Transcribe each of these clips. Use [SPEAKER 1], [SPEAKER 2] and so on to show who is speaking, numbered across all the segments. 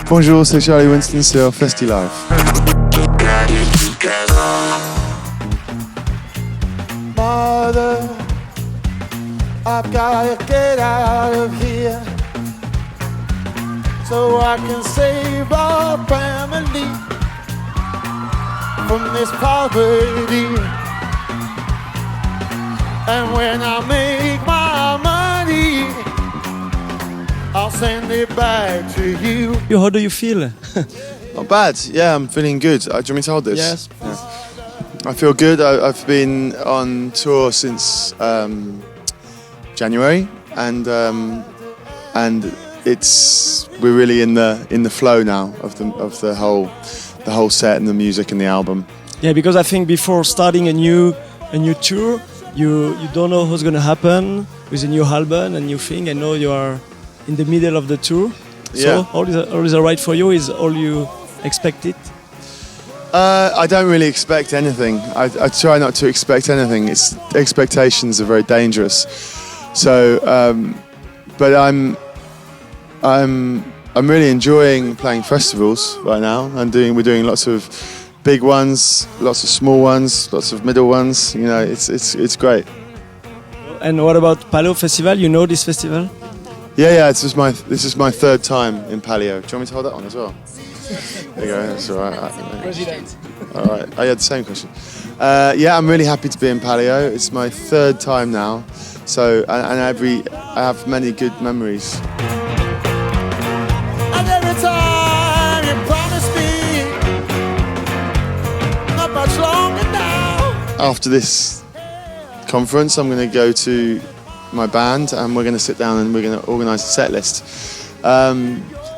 [SPEAKER 1] Bonjour, c'est Charlie Winston sur FestiLive.
[SPEAKER 2] Mother, I've gotta get out of here so I can save our family from this poverty. And when I make my money, I'll send it back to you.
[SPEAKER 3] How do you feel?
[SPEAKER 1] Not bad. Yeah, I'm feeling good. Do you want me to hold this?
[SPEAKER 3] Yes.
[SPEAKER 1] Yeah. I feel good. I've been on tour since January, and we're really in the flow now of the whole set and the music and the album.
[SPEAKER 3] Yeah, because I think before starting a new tour, you don't know what's gonna happen with a new album, a new thing. I know you are in the middle of the tour, so
[SPEAKER 1] Yeah.
[SPEAKER 3] all is alright for you. Is all you expected?
[SPEAKER 1] I don't really expect anything. I try not to expect anything. Expectations are very dangerous. So, but I'm really enjoying playing festivals right now. We're doing lots of big ones, lots of small ones, lots of middle ones. You know, it's great.
[SPEAKER 3] And what about Paléo Festival? You know this festival?
[SPEAKER 1] Yeah. This is my third time in Paléo. Do you want me to hold that on as well? There you go. That's all right.
[SPEAKER 3] President.
[SPEAKER 1] All right. I had the same question. Yeah, I'm really happy to be in Paléo. It's my third time now. So, and I have many good memories.
[SPEAKER 2] And every time you promise me, not much longer now.
[SPEAKER 1] After this conference, I'm going to go to my band and we're going to sit down and we're going to organise a set list.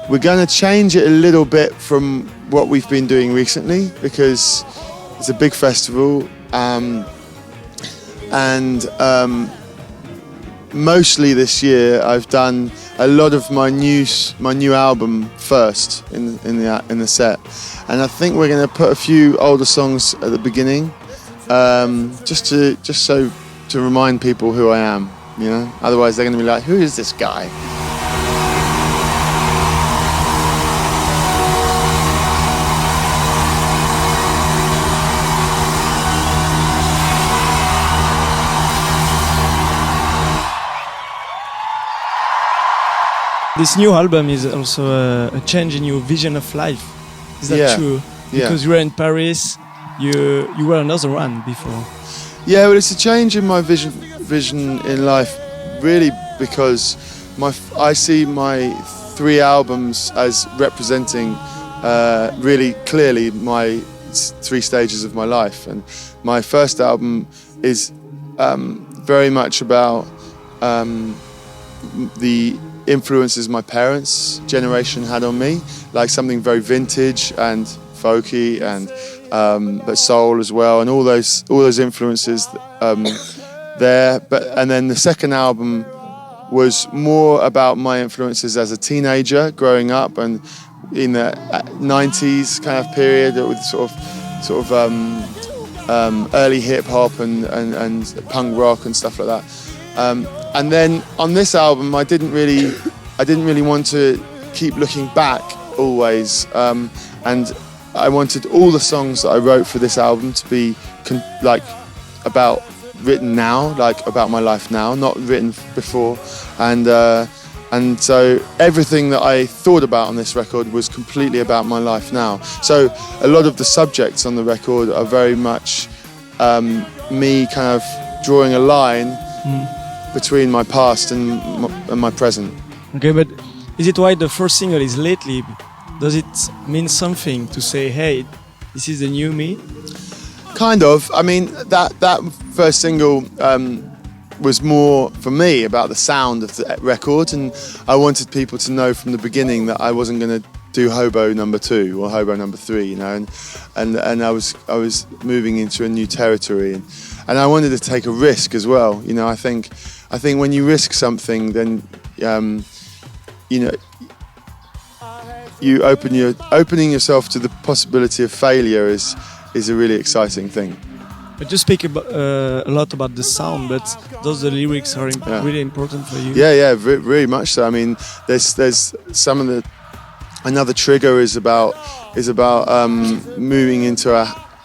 [SPEAKER 1] We're going to change it a little bit from what we've been doing recently because it's a big festival and mostly this year I've done a lot of my new album first in the set, and I think we're going to put a few older songs at the beginning, just to remind people who I am. You know, otherwise they're going to be like, "Who is this guy?"
[SPEAKER 3] This new album is also a change in your vision of life. Is that true? Because you were in Paris, you were another one before.
[SPEAKER 1] Yeah, well, it's a change in my vision in life, really, because I see my 3 albums as representing really clearly my 3 stages of my life. And my first album is very much about the influences my parents' generation had on me, like something very vintage and folky and but soul as well, and all those influences there. And then the second album was more about my influences as a teenager growing up and in the 90s kind of period with sort of early hip hop and punk rock and stuff like that. And then on this album, I didn't really want to keep looking back always, and I wanted all the songs that I wrote for this album to be written now, like about my life now, not written before, and so everything that I thought about on this record was completely about my life now. So a lot of the subjects on the record are very much me kind of drawing a line between my past and my present.
[SPEAKER 3] Okay, but is it why the first single is Lately? Does it mean something to say, hey, this is the new me?
[SPEAKER 1] Kind of. I mean, that first single was more, for me, about the sound of the record, and I wanted people to know from the beginning that I wasn't going to do Hobo number 2 or Hobo number 3, you know, and I was moving into a new territory, and I wanted to take a risk as well. You know, I think when you risk something, then you know, opening yourself to the possibility of failure is a really exciting thing.
[SPEAKER 3] But you speak about, a lot about the sound, but those the lyrics are really important for you.
[SPEAKER 1] Yeah, very much so. I mean, there's some of the another trigger is about moving into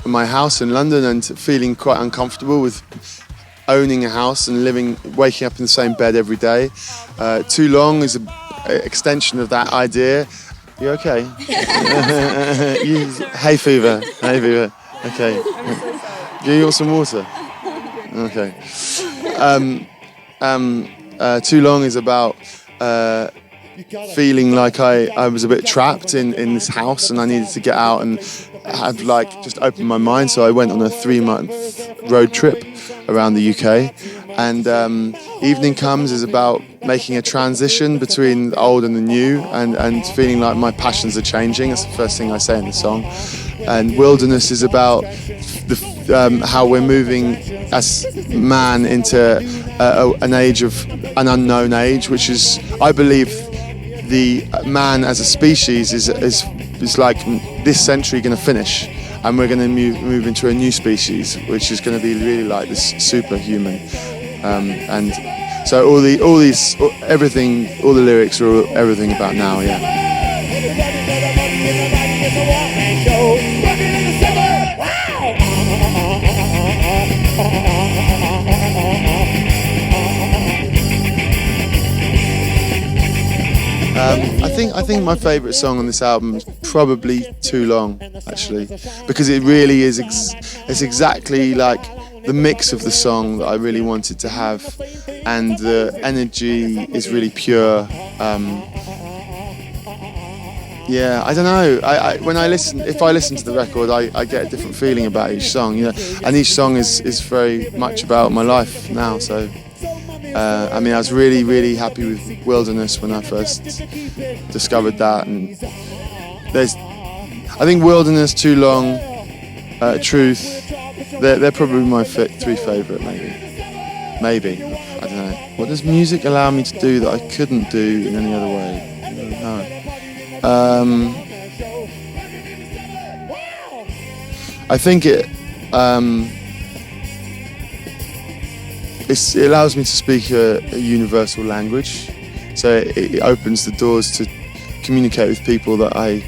[SPEAKER 1] my house in London and feeling quite uncomfortable with owning a house and waking up in the same bed every day. Too Long is an extension of that idea. You okay? Hay fever. Okay. Do you want some water? Okay. Too Long is about feeling like I was a bit trapped in this house and I needed to get out and have just open my mind. So I went on a 3-month road trip around the UK. And Evening Comes is about making a transition between the old and the new and feeling like my passions are changing. That's the first thing I say in the song. And Wilderness is about how we're moving as man into an age of an unknown age, which is, I believe, the man as a species is like this century going to finish, and we're going to move into a new species, which is going to be really like this superhuman. And so all the lyrics are everything about now, yeah. I think my favourite song on this album is probably Too Long, actually, because it really is. It's exactly like the mix of the song that I really wanted to have, and the energy is really pure. Yeah, I don't know. If I listen to the record, I get a different feeling about each song, you know. And each song is very much about my life now. So, I was really, really happy with Wilderness when I first discovered that. And I think Wilderness, Too Long, Truth. They're probably my 3 favourite, maybe. I don't know. What does music allow me to do that I couldn't do in any other way? No. I think it allows me to speak a universal language, so it opens the doors to communicate with people that I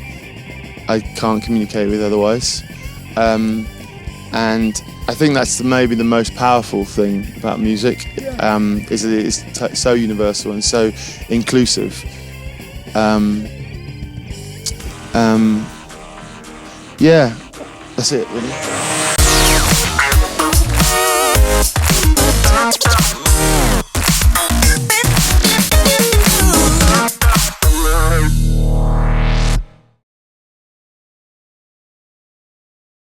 [SPEAKER 1] can't communicate with otherwise, and I think that's maybe the most powerful thing about music, is that it's so universal and so inclusive. Yeah, that's it really.